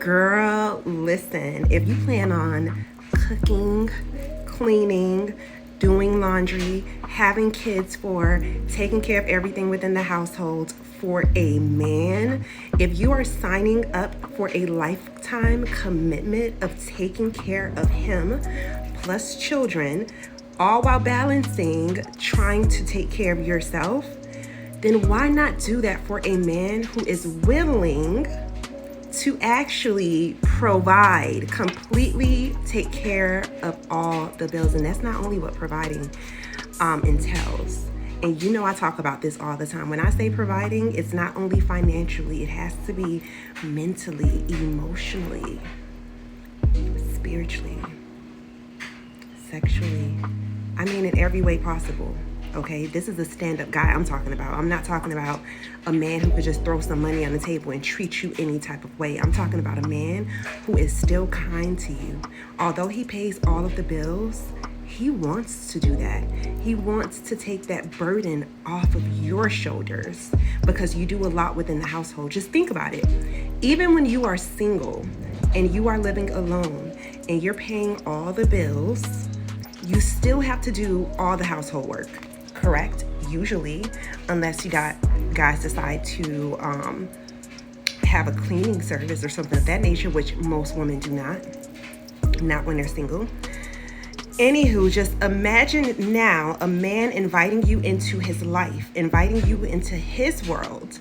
Girl, listen, if you plan on cooking, cleaning, doing laundry, having kids for, taking care of everything within the household for a man, if you are signing up for a lifetime commitment of taking care of him plus children, all while balancing trying to take care of yourself, then why not do that for a man who is willing to actually provide, completely take care of all the bills? And that's not only what providing entails. And you know, I talk about this all the time. When I say providing, it's not only financially, it has to be mentally, emotionally, spiritually, sexually. I mean, in every way possible. Okay, this is a stand-up guy I'm talking about. I'm not talking about a man who could just throw some money on the table and treat you any type of way. I'm talking about a man who is still kind to you. Although he pays all of the bills, he wants to do that. He wants to take that burden off of your shoulders because you do a lot within the household. Just think about it. Even when you are single and you are living alone and you're paying all the bills, you still have to do all the household work. Correct? Usually, unless you got guys decide to have a cleaning service or something of that nature, which most women do not when they're single. Anywho, just imagine now a man inviting you into his life, inviting you into his world.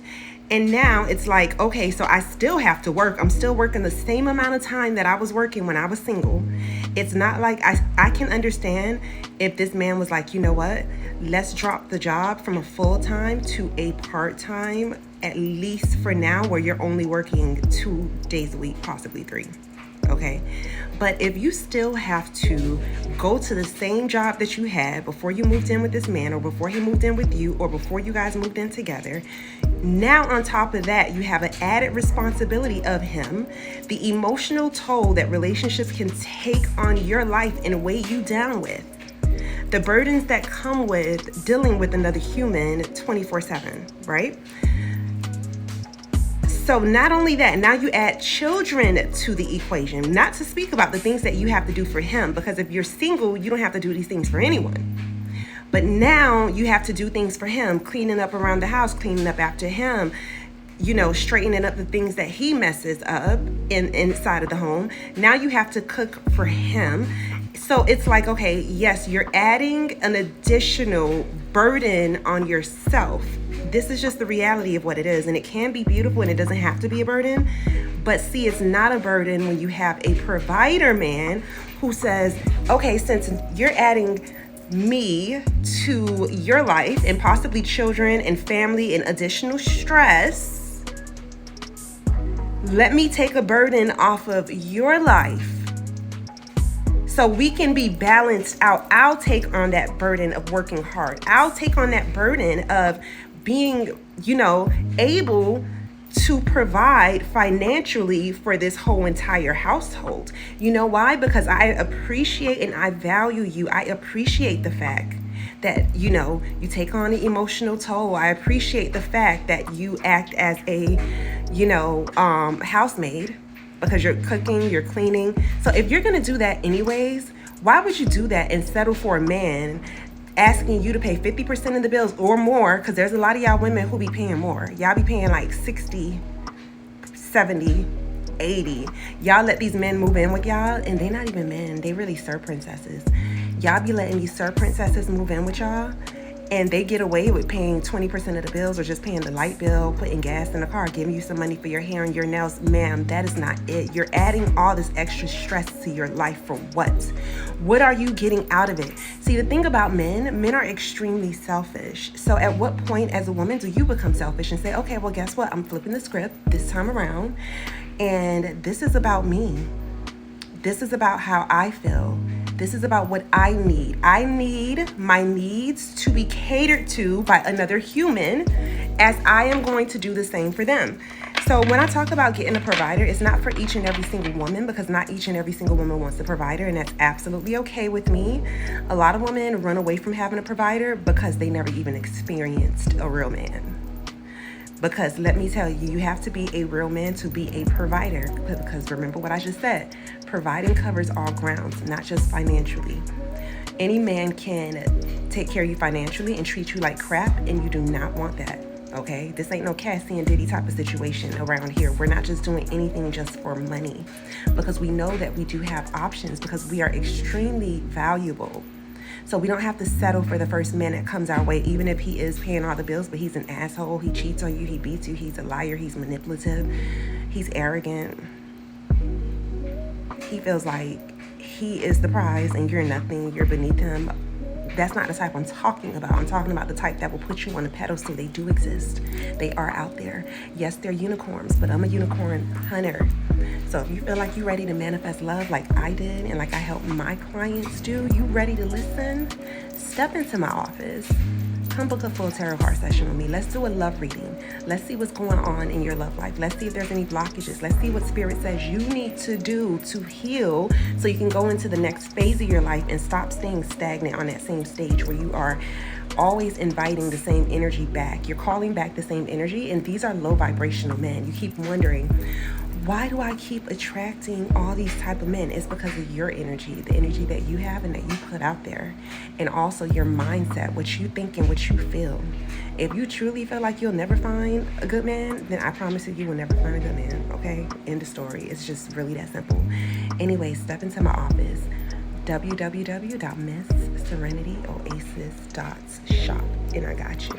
And now it's like, okay, so I still have to work. I'm still working the same amount of time that I was working when I was single. It's not like I can understand if this man was like, you know what, let's drop the job from a full-time to a part-time, at least for now, where you're only working 2 days a week, possibly 3. Okay, but if you still have to go to the same job that you had before you moved in with this man, or before he moved in with you, or before you guys moved in together, now on top of that, you have an added responsibility of him, the emotional toll that relationships can take on your life and weigh you down with, the burdens that come with dealing with another human 24/7, right? So not only that, now you add children to the equation, not to speak about the things that you have to do for him, because if you're single, you don't have to do these things for anyone. But now you have to do things for him, cleaning up around the house, cleaning up after him, you know, straightening up the things that he messes up inside of the home. Now you have to cook for him. So it's like, okay, yes, you're adding an additional burden on yourself. This is just the reality of what it is. And it can be beautiful and it doesn't have to be a burden. But see, it's not a burden when you have a provider man who says, okay, since you're adding me to your life and possibly children and family and additional stress, let me take a burden off of your life so we can be balanced out. I'll take on that burden of working hard. I'll take on that burden of being, you know, able to provide financially for this whole entire household. You know why? Because I appreciate and I value you. I appreciate the fact that, you know, you take on the emotional toll. I appreciate the fact that you act as a, you know, housemaid, because you're cooking, you're cleaning. So if you're going to do that anyways, why would you do that and settle for a man asking you to pay 50% of the bills or more? Because there's a lot of y'all women who be paying more. Y'all be paying like 60, 70, 80. Y'all let these men move in with y'all, and they not even men. They really sir princesses. Y'all be letting these sir princesses move in with y'all, and they get away with paying 20% of the bills, or just paying the light bill, putting gas in the car, giving you some money for your hair and your nails. Ma'am, that is not it. You're adding all this extra stress to your life for what? What are you getting out of it? See, the thing about men are extremely selfish. So at what point as a woman do you become selfish and say, okay, well, guess what? I'm flipping the script this time around, and this is about me. This is about how I feel. This is about what I need. I need my needs to be catered to by another human, as I am going to do the same for them. So when I talk about getting a provider, it's not for each and every single woman, because not each and every single woman wants a provider, and that's absolutely okay with me. A lot of women run away from having a provider because they never even experienced a real man. Because let me tell you, you have to be a real man to be a provider. Because remember what I just said, providing covers all grounds, not just financially. Any man can take care of you financially and treat you like crap, and you do not want that. Okay, this ain't no Cassie and Diddy type of situation around here. We're not just doing anything just for money, because we know that we do have options, because we are extremely valuable. So we don't have to settle for the first man that comes our way, even if he is paying all the bills, but he's an asshole, he cheats on you, he beats you, he's a liar, he's manipulative, he's arrogant. He feels like he is the prize and you're nothing, you're beneath him. That's not the type I'm talking about. I'm talking about the type that will put you on a pedestal. They do exist. They are out there. Yes, they're unicorns, but I'm a unicorn hunter. So if you feel like you're ready to manifest love like I did and like I help my clients do, you ready to listen? Step into my office. Come book a full tarot card session with me. Let's do a love reading. Let's see what's going on in your love life. Let's see if there's any blockages. Let's see what spirit says you need to do to heal so you can go into the next phase of your life and stop staying stagnant on that same stage where you are always inviting the same energy back. You're calling back the same energy, and these are low vibrational men. You keep wondering, why do I keep attracting all these type of men? It's because of your energy, the energy that you have and that you put out there, and also your mindset, what you think and what you feel. If you truly feel like you'll never find a good man, then I promise you will never find a good man, okay? End of story. It's just really that simple. Anyway, step into my office, www.missserenityoasis.shop, and I got you.